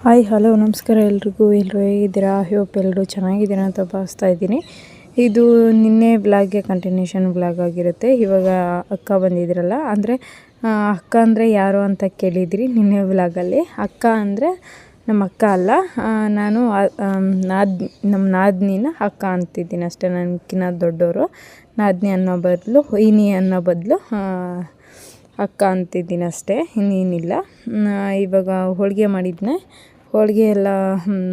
Hi hello ನಮಸ್ಕಾರ ಎಲ್ಲರೂ ಹೇಗಿದ್ದೀರಾ? ಹೋಪ್ ಎಲ್ಲರೂ ಚೆನ್ನಾಗಿದ್ದೀರಾ ಅಂತ ಭಾವಿಸ್ತಾ ಇದ್ದೀನಿ. ಇದು ನಿನ್ನೆ ಬ್ಲಾಗ್ಗೆ ಕಂಟಿನ್ಯೂಷನ್ ಬ್ಲಾಗ್ ಆಗಿರುತ್ತೆ. ಇವಾಗ ಅಕ್ಕ ಬಂದಿದ್ರಲ್ಲ, ಅಂದರೆ ಅಕ್ಕ ಅಂದರೆ ಯಾರು ಅಂತ ಕೇಳಿದ್ರಿ ನಿನ್ನೆ ಬ್ಲಾಗಲ್ಲಿ. ಅಕ್ಕ ಅಂದರೆ ನಮ್ಮ ಅಕ್ಕ ಅಲ್ಲ, ನಾನು ನಮ್ಮ ನಾದಿನಿನ ಅಕ್ಕ ಅಂತಿದ್ದೀನಿ ಅಷ್ಟೇ. ನನಗಿನ್ನ ದೊಡ್ಡವರು. ನಾದಿನಿ ಅನ್ನೋ ಬದಲು ಇನಿ ಅನ್ನೋ ಬದಲು ಅಕ್ಕ ಅಂತಿದ್ದೀನಿ ಅಷ್ಟೇ, ಇನ್ನೇನಿಲ್ಲ. ಇವಾಗ ಹೋಳಿಗೆ ಮಾಡಿದ್ನೆ. ಹೋಳಿಗೆ ಎಲ್ಲ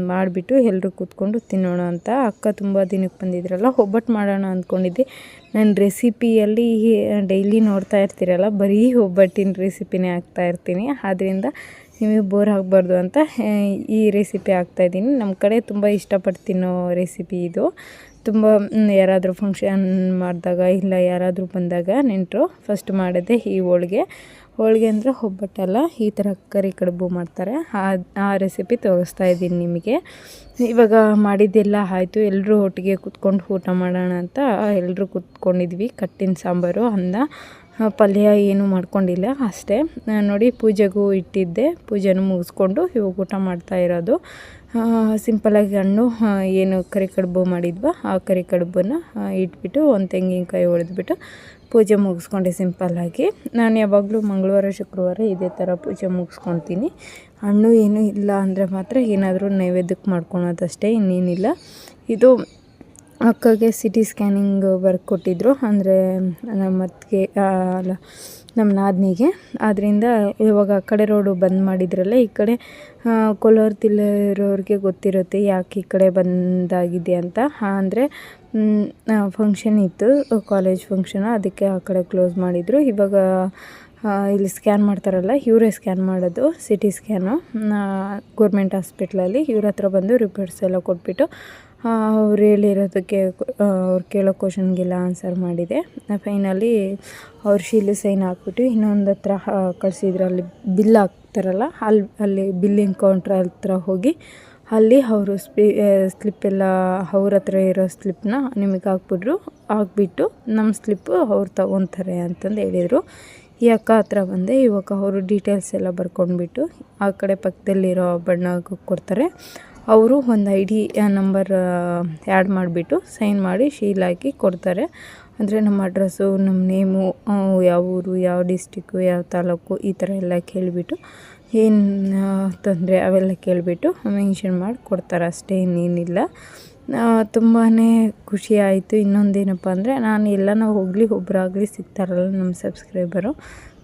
ಮಾಡಿಬಿಟ್ಟು ಎಲ್ಲರೂ ಕೂತ್ಕೊಂಡು ತಿನ್ನೋಣ ಅಂತ. ಅಕ್ಕ ತುಂಬ ದಿನಕ್ಕೆ ಬಂದಿದ್ರಲ್ಲ, ಒಬ್ಬಟ್ಟು ಮಾಡೋಣ ಅಂದ್ಕೊಂಡಿದ್ದೆ. ನನ್ನ ರೆಸಿಪಿಯಲ್ಲಿ ಡೈಲಿ ನೋಡ್ತಾ ಇರ್ತೀರಲ್ಲ, ಬರೀ ಒಬ್ಬಟ್ಟಿನ ರೆಸಿಪಿನೇ ಹಾಕ್ತಾಯಿರ್ತೀನಿ. ಆದ್ದರಿಂದ ನಿಮಗೆ ಬೋರ್ ಆಗಬಾರ್ದು ಅಂತ ಈ ರೆಸಿಪಿ ಹಾಕ್ತಾಯಿದ್ದೀನಿ. ನಮ್ಮ ಕಡೆ ತುಂಬ ಇಷ್ಟಪಟ್ಟು ತಿನ್ನೋ ರೆಸಿಪಿ ಇದು. ತುಂಬ ಯಾರಾದರೂ ಫಂಕ್ಷನ್ ಮಾಡಿದಾಗ ಇಲ್ಲ ಯಾರಾದರೂ ಬಂದಾಗ ನೆಂಟರು ಫಸ್ಟ್ ಮಾಡೋದೇ ಈ ಹೋಳಿಗೆ ಅಂದರೆ ಒಬ್ಬಟ್ಟಲ್ಲ, ಈ ಥರ ಕರಿ ಕಡುಬು ಮಾಡ್ತಾರೆ. ಆ ರೆಸಿಪಿ ತೋರಿಸ್ತಾ ಇದ್ದೀನಿ ನಿಮಗೆ. ಇವಾಗ ಮಾಡಿದ್ದೆಲ್ಲ ಆಯಿತು, ಎಲ್ಲರೂ ಒಟ್ಟಿಗೆ ಕೂತ್ಕೊಂಡು ಊಟ ಮಾಡೋಣ ಅಂತ ಎಲ್ಲರೂ ಕೂತ್ಕೊಂಡಿದ್ವಿ. ಕಟ್ಟಿನ ಸಾಂಬಾರು, ಅನ್ನ, ಪಲ್ಯ ಏನೂ ಮಾಡ್ಕೊಂಡಿಲ್ಲ ಅಷ್ಟೇ. ನೋಡಿ, ಪೂಜೆಗೂ ಇಟ್ಟಿದ್ದೆ. ಪೂಜೆನೂ ಮುಗಿಸ್ಕೊಂಡು ಇವಾಗ ಊಟ ಮಾಡ್ತಾ ಇರೋದು. ಸಿಂಪಲಾಗಿ ಹಣ್ಣು ಏನು ಕರಿ ಕಡುಬು ಮಾಡಿದ್ವೋ ಆ ಕರಿ ಕಡುಬನ್ನು ಇಟ್ಬಿಟ್ಟು ಒಂದು ತೆಂಗಿನಕಾಯಿ ಹೊಡೆದ್ಬಿಟ್ಟು ಪೂಜೆ ಮುಗಿಸ್ಕೊಂಡೆ ಸಿಂಪಲ್ಲಾಗಿ. ನಾನು ಯಾವಾಗಲೂ ಮಂಗಳವಾರ ಶುಕ್ರವಾರ ಇದೇ ಥರ ಪೂಜೆ ಮುಗಿಸ್ಕೊತೀನಿ. ಹಣ್ಣು ಏನೂ ಇಲ್ಲ ಅಂದರೆ ಮಾತ್ರ ಏನಾದರೂ ನೈವೇದ್ಯಕ್ಕೆ ಮಾಡ್ಕೊಳೋದಷ್ಟೇ, ಇನ್ನೇನಿಲ್ಲ. ಇದು ಅಕ್ಕಗೆ ಸಿಟಿ ಸ್ಕ್ಯಾನಿಂಗ್ ಬರ್ಕೊಟ್ಟಿದ್ರು, ಅಂದರೆ ನಮ್ಮ ಅತ್ತಿಗೆ ಅಲ್ಲ ನಮ್ಮ ನಾದಿನಿಗೆ. ಆದ್ದರಿಂದ ಇವಾಗ ಆ ಕಡೆ ರೋಡು ಬಂದ್ ಮಾಡಿದ್ರಲ್ಲ, ಈ ಕಡೆ ಕೋಲಾರದಲ್ಲಿರೋರಿಗೆ ಗೊತ್ತಿರುತ್ತೆ ಯಾಕೆ ಈ ಕಡೆ ಬಂದಾಗಿದೆ ಅಂತ. ಅಂದರೆ ಫಂಕ್ಷನ್ ಇತ್ತು, ಕಾಲೇಜ್ ಫಂಕ್ಷನು, ಅದಕ್ಕೆ ಆ ಕಡೆ ಕ್ಲೋಸ್ ಮಾಡಿದರು. ಇವಾಗ ಇಲ್ಲಿ ಸ್ಕ್ಯಾನ್ ಮಾಡ್ತಾರಲ್ಲ, ಇವರೇ ಸ್ಕ್ಯಾನ್ ಮಾಡೋದು, ಸಿಟಿ ಸ್ಕ್ಯಾನು, ಗೌರ್ಮೆಂಟ್ ಹಾಸ್ಪಿಟ್ಲಲ್ಲಿ. ಇವ್ರ ಹತ್ರ ಬಂದು ರಿಪೋರ್ಟ್ಸ್ ಎಲ್ಲ ಕೊಟ್ಬಿಟ್ಟು ಅವ್ರು ಹೇಳಿರೋದಕ್ಕೆ ಅವ್ರು ಕೇಳೋ ಕ್ವಶನ್ಗೆಲ್ಲ ಆನ್ಸರ್ ಮಾಡಿದೆ. ಫೈನಲಿ ಅವ್ರ ಶೀಲು ಸೈನ್ ಹಾಕ್ಬಿಟ್ಟು ಇನ್ನೊಂದು ಹತ್ರ ಕಳಿಸಿದ್ರು. ಅಲ್ಲಿ ಬಿಲ್ ಹಾಕ್ತಾರಲ್ಲ, ಅಲ್ಲಿ ಬಿಲ್ಲಿಂಗ್ ಕೌಂಟ್ರ್ ಹತ್ರ ಹೋಗಿ ಅಲ್ಲಿ ಅವರು ಸ್ಲಿಪ್ಪೆಲ್ಲ ಅವ್ರ ಹತ್ರ ಇರೋ ಸ್ಲಿಪ್ಪನ್ನ ನಿಮಗೆ ಹಾಕ್ಬಿಟ್ಟು ನಮ್ಮ ಸ್ಲಿಪ್ಪು ಅವ್ರು ತಗೊತಾರೆ ಅಂತಂದು ಹೇಳಿದರು. ಈ ಅಕ್ಕ ಹತ್ರ ಬಂದೆ. ಇವಾಗ ಅವರು ಡೀಟೇಲ್ಸ್ ಎಲ್ಲ ಬರ್ಕೊಂಡ್ಬಿಟ್ಟು ಆ ಕಡೆ ಪಕ್ಕದಲ್ಲಿರೋ ಬಣ್ಣ ಕೊಡ್ತಾರೆ. ಅವರು ಒಂದು ID ನಂಬರ್ ಆ್ಯಡ್ ಮಾಡಿಬಿಟ್ಟು ಸೈನ್ ಮಾಡಿ ಶೀಲ್ ಹಾಕಿ ಕೊಡ್ತಾರೆ. ಅಂದರೆ ನಮ್ಮ ಅಡ್ರೆಸ್ಸು, ನಮ್ಮ ನೇಮು, ಯಾವ ಊರು, ಯಾವ ಡಿಸ್ಟಿಕ್ಕು, ಯಾವ ತಾಲೂಕು, ಈ ಥರ ಎಲ್ಲ ಕೇಳಿಬಿಟ್ಟು ಏನು ತೊಂದರೆ ಅವೆಲ್ಲ ಕೇಳಿಬಿಟ್ಟು ಮೆನ್ಷನ್ ಮಾಡಿ ಕೊಡ್ತಾರೆ ಅಷ್ಟೇ, ಇನ್ನೇನಿಲ್ಲ. ತುಂಬಾ ಖುಷಿ ಆಯಿತು. ಇನ್ನೊಂದೇನಪ್ಪ ಅಂದರೆ, ನಾನು ಎಲ್ಲನೂ ಹೋಗಲಿ ಒಬ್ಬರಾಗಲಿ ಸಿಗ್ತಾರಲ್ಲ ನಮ್ಮ ಸಬ್ಸ್ಕ್ರೈಬರು,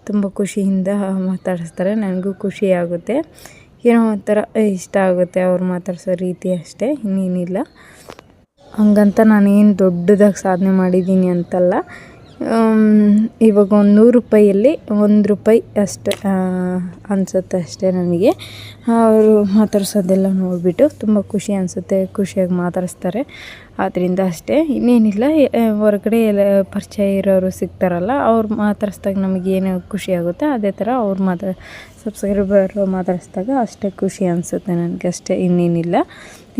ತುಂಬ ಖುಷಿಯಿಂದ ಮಾತಾಡಿಸ್ತಾರೆ. ನನಗೂ ಖುಷಿ ಆಗುತ್ತೆ, ಏನೋ ಒಂಥರ ಇಷ್ಟ ಆಗುತ್ತೆ ಅವ್ರು ಮಾತಾಡಿಸೋ ರೀತಿ ಅಷ್ಟೇ, ಇನ್ನೇನಿಲ್ಲ. ಹಂಗಂತ ನಾನೇನು ದೊಡ್ಡದಾಗಿ ಸಾಧನೆ ಮಾಡಿದ್ದೀನಿ ಅಂತಲ್ಲ. ಇವಾಗ ಒಂದು 100 ರೂಪಾಯಲ್ಲಿ 1 ರೂಪಾಯಿ ಅಷ್ಟೇ ಅನಿಸುತ್ತೆ ಅಷ್ಟೇ ನನಗೆ. ಅವರು ಮಾತಾಡ್ಸೋದೆಲ್ಲ ನೋಡಿಬಿಟ್ಟು ತುಂಬ ಖುಷಿ ಅನಿಸುತ್ತೆ, ಖುಷಿಯಾಗಿ ಮಾತಾಡಿಸ್ತಾರೆ. ಆದ್ದರಿಂದ ಅಷ್ಟೇ, ಇನ್ನೇನಿಲ್ಲ. ಹೊರಗಡೆ ಎಲ್ಲ ಪರಿಚಯ ಇರೋರು ಸಿಗ್ತಾರಲ್ಲ, ಅವ್ರು ಮಾತಾಡಿಸ್ದಾಗ ನಮಗೇನು ಖುಷಿ ಆಗುತ್ತೆ, ಅದೇ ಥರ ಅವ್ರು ಸಬ್ಸ್ಕ್ರೈಬರ್ ಮಾತಾಡಿಸ್ದಾಗ ಅಷ್ಟೇ ಖುಷಿ ಅನಿಸುತ್ತೆ ನನಗೆ ಅಷ್ಟೇ, ಇನ್ನೇನಿಲ್ಲ.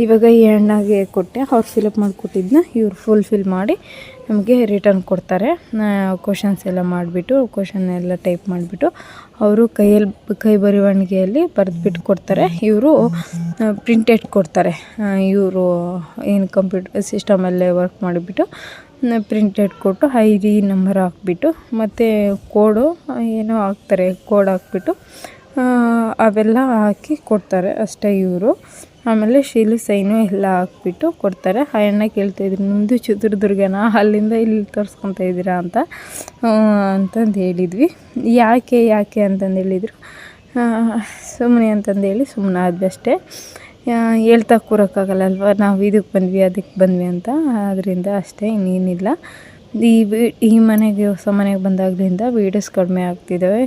ಇವಾಗ ಈ ಅಣ್ಣಗೆ ಕೊಟ್ಟೆ, ಅವ್ರು ಫಿಲಪ್ ಮಾಡಿಕೊಟ್ಟಿದ್ದನ್ನ ಇವ್ರು ಫುಲ್ಫಿಲ್ ಮಾಡಿ ನಮಗೆ ರಿಟರ್ನ್ ಕೊಡ್ತಾರೆ. ಕ್ವಶನ್ಸ್ ಎಲ್ಲ ಮಾಡಿಬಿಟ್ಟು, ಕ್ವಶನ್ ಎಲ್ಲ ಟೈಪ್ ಮಾಡಿಬಿಟ್ಟು ಅವರು ಕೈ ಬರವಣಿಗೆಯಲ್ಲಿ ಬರೆದ್ಬಿಟ್ಟು ಕೊಡ್ತಾರೆ. ಇವರು ಪ್ರಿಂಟೆಡ್ ಕೊಡ್ತಾರೆ. ಇವರು ಏನು ಕಂಪ್ಯೂಟರ್ ಸಿಸ್ಟಮಲ್ಲೇ ವರ್ಕ್ ಮಾಡಿಬಿಟ್ಟು ಪ್ರಿಂಟೆಡ್ ಕೊಟ್ಟು ID ನಂಬರ್ ಹಾಕ್ಬಿಟ್ಟು ಮತ್ತು ಕೋಡು ಏನೋ ಹಾಕ್ತಾರೆ, ಕೋಡ್ ಹಾಕ್ಬಿಟ್ಟು ಅವೆಲ್ಲ ಹಾಕಿ ಕೊಡ್ತಾರೆ ಅಷ್ಟೇ ಇವರು. ಆಮೇಲೆ ಶೀಲು ಸೈನು ಎಲ್ಲ ಹಾಕ್ಬಿಟ್ಟು ಕೊಡ್ತಾರೆ. ಆ ಅಣ್ಣ ಕೇಳ್ತಾಯಿದ್ರು, ನಿಮ್ಮದು ಚಿತ್ರದುರ್ಗನ, ಅಲ್ಲಿಂದ ಇಲ್ಲಿ ತೋರಿಸ್ಕೊತಾ ಇದ್ದೀರಾ ಅಂತಂದು ಹೇಳಿದ್ವಿ. ಯಾಕೆ ಅಂತಂದು ಹೇಳಿದರು. ಸುಮ್ಮನೆ ಅಂತಂದೇಳಿ ಸುಮ್ಮನೆ ಆದ್ವಿ ಅಷ್ಟೇ. ಹೇಳ್ತಾ ಕೂರೋಕ್ಕಾಗಲ್ಲಲ್ವ, ನಾವು ಇದಕ್ಕೆ ಬಂದ್ವಿ ಅದಕ್ಕೆ ಬಂದ್ವಿ ಅಂತ, ಅದರಿಂದ ಅಷ್ಟೇ, ಇನ್ನೇನಿಲ್ಲ. ಈ ಮನೆಗೆ ಹೊಸ ಮನೆಗೆ ಬಂದಾಗಲಿಂದ ವೀಡಿಯೋಸ್ ಕಡಿಮೆ ಆಗ್ತಿದ್ದಾವೆ.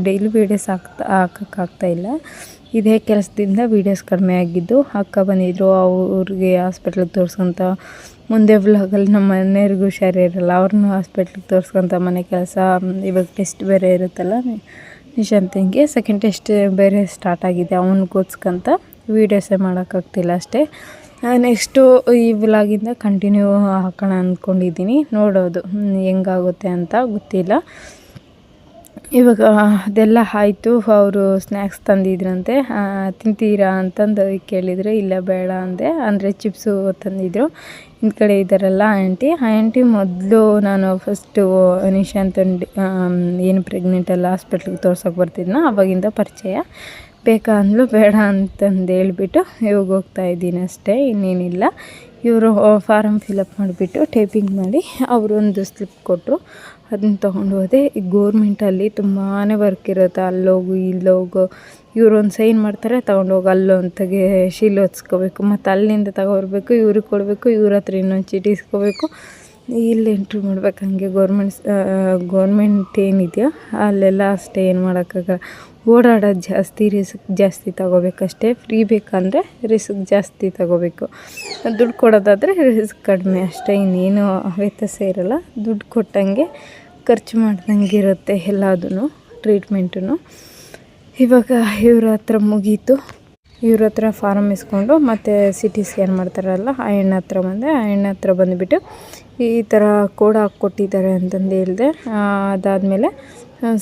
Daily videos ಹಾಕೋಕ್ಕಾಗ್ತಾಯಿಲ್ಲ. ಇದೇ ಕೆಲಸದಿಂದ ವೀಡಿಯೋಸ್ ಕಡಿಮೆ ಆಗಿದ್ದು. ಅಕ್ಕ ಬಂದಿದ್ದರು, ಅವ್ರಿಗೆ ಹಾಸ್ಪಿಟ್ಲಿಗೆ ತೋರಿಸ್ಕೊಂತ, ಮುಂದೆ ವ್ಲಾಗಲ್ಲಿ ನಮ್ಮ ಮನೆಯವ್ರಿಗೂ ಹುಷಾರಿರಲ್ಲ, ಅವ್ರನ್ನೂ ಹಾಸ್ಪಿಟ್ಲಿಗೆ ತೋರಿಸ್ಕೊಂತ ಮನೆ ಕೆಲಸ. ಇವಾಗ ಟೆಸ್ಟ್ ಬೇರೆ ಇರುತ್ತಲ್ಲ ನಿಶಾಂತಂಗೆ, ಸೆಕೆಂಡ್ ಟೆಸ್ಟ್ ಬೇರೆ ಸ್ಟಾರ್ಟ್ ಆಗಿದೆ, ಅವನಿಗೋಸ್ಕಂತ ವೀಡಿಯೋಸೇ ಮಾಡೋಕ್ಕಾಗ್ತಿಲ್ಲ ಅಷ್ಟೇ. ನೆಕ್ಸ್ಟು ಈ ವ್ಲಾಗಿಂದ ಕಂಟಿನ್ಯೂ ಹಾಕೋಣ ಅಂದ್ಕೊಂಡಿದ್ದೀನಿ, ನೋಡೋದು ಹೆಂಗಾಗುತ್ತೆ ಅಂತ ಗೊತ್ತಿಲ್ಲ. ಇವಾಗ ಅದೆಲ್ಲ ಆಯಿತು. ಅವರು ಸ್ನ್ಯಾಕ್ಸ್ ತಂದಿದ್ರಂತೆ, ತಿಂತೀರಾ ಅಂತಂದು ಕೇಳಿದರೆ ಇಲ್ಲ ಬೇಡ ಅಂದೆ. ಅಂದರೆ ಚಿಪ್ಸು ತಂದಿದ್ದರು. ಹಿಂದ್ಗಡೆ ಇದ್ದಾರಲ್ಲ ಆಂಟಿ ಮೊದಲು ನಾನು ಫಸ್ಟು ನಿಶಾಂತಂದು ಏನು ಪ್ರೆಗ್ನೆಂಟಲ್ಲ ಹಾಸ್ಪಿಟ್ಲಿಗೆ ತೋರ್ಸೋಕೆ ಬರ್ತಿದ್ನೋ ಅವಾಗಿಂದ ಪರಿಚಯ. ಬೇಕಾ ಅಂದ್ಲು, ಬೇಡ ಅಂತಂದು ಹೇಳ್ಬಿಟ್ಟು ಇವಾಗ ಹೋಗ್ತಾಯಿದ್ದೀನಿ ಅಷ್ಟೇ, ಇನ್ನೇನಿಲ್ಲ. ಇವರು ಫಾರಮ್ ಫಿಲಪ್ ಮಾಡಿಬಿಟ್ಟು ಟೈಪಿಂಗ್ ಮಾಡಿ ಅವರೊಂದು ಸ್ಲಿಪ್ ಕೊಟ್ಟರು, ಅದನ್ನ ತೊಗೊಂಡು ಹೋದೆ. ಈ ಗೋರ್ಮೆಂಟಲ್ಲಿ ತುಂಬಾ ವರ್ಕ್ ಇರುತ್ತೆ, ಅಲ್ಲೋಗು ಇಲ್ಲೋಗು. ಇವ್ರೊಂದು ಸೈನ್ ಮಾಡ್ತಾರೆ, ತೊಗೊಂಡೋಗಿ ಅಲ್ಲೊಂದು ಶೀಲ್ ಹೊತ್ಸ್ಕೋಬೇಕು, ಮತ್ತು ಅಲ್ಲಿಂದ ತಗೊಬರ್ಬೇಕು, ಇವ್ರಿಗೆ ಕೊಡಬೇಕು, ಇವ್ರ ಹತ್ರ ಇನ್ನೊಂದು ಚೀಟಿ ಇಸ್ಕೋಬೇಕು, ಇಲ್ಲಿ ಎಂಟ್ರಿ ಮಾಡ್ಬೇಕು. ಹಾಗೆ ಗೌರ್ಮೆಂಟ್ ಏನಿದೆಯೋ ಅಲ್ಲೆಲ್ಲ ಅಷ್ಟೇ, ಏನು ಮಾಡೋಕ್ಕಾಗಲ್ಲ. ಓಡಾಡೋದು ಜಾಸ್ತಿ, ರಿಸ್ಕ್ ಜಾಸ್ತಿ ತಗೋಬೇಕಷ್ಟೇ. ಫ್ರೀ ಬೇಕಂದರೆ ರಿಸ್ಕ್ ಜಾಸ್ತಿ ತಗೋಬೇಕು, ದುಡ್ಡು ಕೊಡೋದಾದರೆ ರಿಸ್ಕ್ ಕಡಿಮೆ ಅಷ್ಟೇ, ಇನ್ನೇನು ವ್ಯತ್ಯಾಸ ಇರೋಲ್ಲ. ದುಡ್ಡು ಕೊಟ್ಟಂಗೆ ಖರ್ಚು ಮಾಡ್ದಂಗೆ ಇರುತ್ತೆ ಎಲ್ಲದೂ, ಟ್ರೀಟ್ಮೆಂಟು. ಇವಾಗ ಇವ್ರ ಹತ್ರ ಮುಗೀತು. ಇವ್ರ ಹತ್ರ ಫಾರಮ್ ಇಸ್ಕೊಂಡು ಮತ್ತು CT ಸ್ಕ್ಯಾನ್ ಮಾಡ್ತಾರಲ್ಲ ಆ ಹೆಣ್ಣು ಹತ್ರ ಬಂದೆ. ಆ ಹೆಣ್ಣು ಹತ್ರ ಬಂದುಬಿಟ್ಟು ಈ ಥರ ಕೋಡ್ ಹಾಕ್ಕೊಟ್ಟಿದ್ದಾರೆ ಅಂತಂದು ಹೇಳಿದೆ. ಅದಾದಮೇಲೆ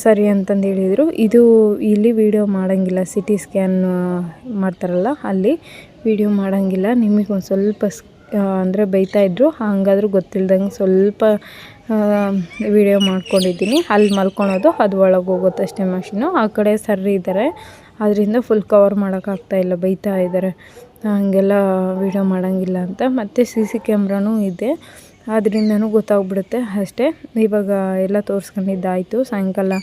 ಸರಿ ಅಂತಂದು ಹೇಳಿದರು. ಇದು ಇಲ್ಲಿ ವೀಡಿಯೋ ಮಾಡೋಂಗಿಲ್ಲ, CT ಸ್ಕ್ಯಾನ್ ಮಾಡ್ತಾರಲ್ಲ ಅಲ್ಲಿ ವೀಡಿಯೋ ಮಾಡೋಂಗಿಲ್ಲ. ನಿಮಗೆ ಒಂದು ಸ್ವಲ್ಪ ಅಂದರೆ ಬೈತಾಯಿದ್ರು, ಹಂಗಾದ್ರೂ ಗೊತ್ತಿಲ್ದಂಗೆ ಸ್ವಲ್ಪ ವೀಡಿಯೋ ಮಾಡ್ಕೊಂಡಿದ್ದೀನಿ. ಅಲ್ಲಿ ಮಲ್ಕೊಳೋದು, ಅದು ಒಳಗೆ ಹೋಗುತ್ತಷ್ಟೇ ಮಷಿನು. ಆ ಕಡೆ ಸರ್ರಿ ಇದ್ದಾರೆ, ಅದರಿಂದ ಫುಲ್ ಕವರ್ ಮಾಡೋಕ್ಕಾಗ್ತಾಯಿಲ್ಲ, ಬೈತಾ ಇದ್ದಾರೆ ಹಾಗೆಲ್ಲ ವೀಡಿಯೋ ಮಾಡೋಂಗಿಲ್ಲ ಅಂತ. ಮತ್ತು CC ಕ್ಯಾಮ್ರಾನೂ ಇದೆ, ಅದರಿಂದನೂ ಗೊತ್ತಾಗ್ಬಿಡುತ್ತೆ ಅಷ್ಟೇ. ಇವಾಗ ಎಲ್ಲ ತೋರಿಸ್ಕೊಂಡಿದ್ದಾಯಿತು. ಸಾಯಂಕಾಲ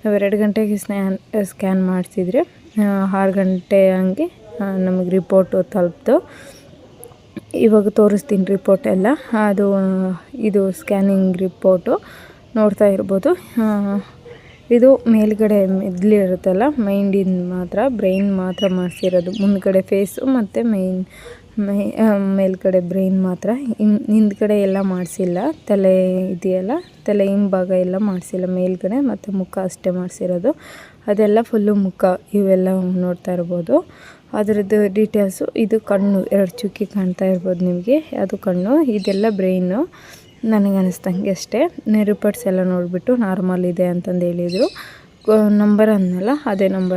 ನಾವು 2 ಗಂಟೆಗೆ ಸ್ಕ್ಯಾನ್ ಮಾಡಿಸಿದ್ರೆ 6 ಗಂಟೆ ಹಂಗೆ ನಮಗೆ ರಿಪೋರ್ಟು ತಲುಪ್ತು. ಇವಾಗ ತೋರಿಸ್ತೀನಿ ರಿಪೋರ್ಟ್ ಎಲ್ಲ. ಇದು ಸ್ಕ್ಯಾನಿಂಗ್ ರಿಪೋರ್ಟು ನೋಡ್ತಾ ಇರ್ಬೋದು. ಇದು ಮೇಲ್ಗಡೆ ಮೆದುಳಿರುತ್ತಲ್ಲ, ಮೈಂಡಿನ ಮಾತ್ರ, ಬ್ರೈನ್ ಮಾತ್ರ ಮಾಡಿಸಿರೋದು. ಮುಂದ್ಗಡೆ ಫೇಸು ಮತ್ತು ಮೇಲ್ಗಡೆ ಬ್ರೈನ್ ಮಾತ್ರ, ಹಿಂದ್ಗಡೆ ಎಲ್ಲ ಮಾಡಿಸಿಲ್ಲ. ತಲೆ ಇದೆಯಲ್ಲ, ತಲೆ ಹಿಂಭಾಗ ಎಲ್ಲ ಮಾಡಿಸಿಲ್ಲ, ಮೇಲ್ಗಡೆ ಮತ್ತು ಮುಖ ಅಷ್ಟೇ ಮಾಡಿಸಿರೋದು. ಅದೆಲ್ಲ ಫುಲ್ಲು ಮುಖ, ಇವೆಲ್ಲ ನೋಡ್ತಾ ಇರ್ಬೋದು. ಅದರದ್ದು ಡೀಟೇಲ್ಸು. ಇದು ಕಣ್ಣು, 2 ಚುಕ್ಕಿ ಕಾಣ್ತಾ ಇರ್ಬೋದು ನಿಮಗೆ, ಅದು ಕಣ್ಣು. ಇದೆಲ್ಲ ಬ್ರೈನು ನನಗೆ ಅನ್ನಿಸ್ದಂಗೆ ಅಷ್ಟೇ. ರಿಪೋರ್ಟ್ಸ್ ಎಲ್ಲ ನೋಡಿಬಿಟ್ಟು ನಾರ್ಮಲ್ ಇದೆ ಅಂತಂದು ಹೇಳಿದರು. ನಂಬರ್ ಅನ್ನಲ್ಲ, ಅದೇ ನಂಬರ್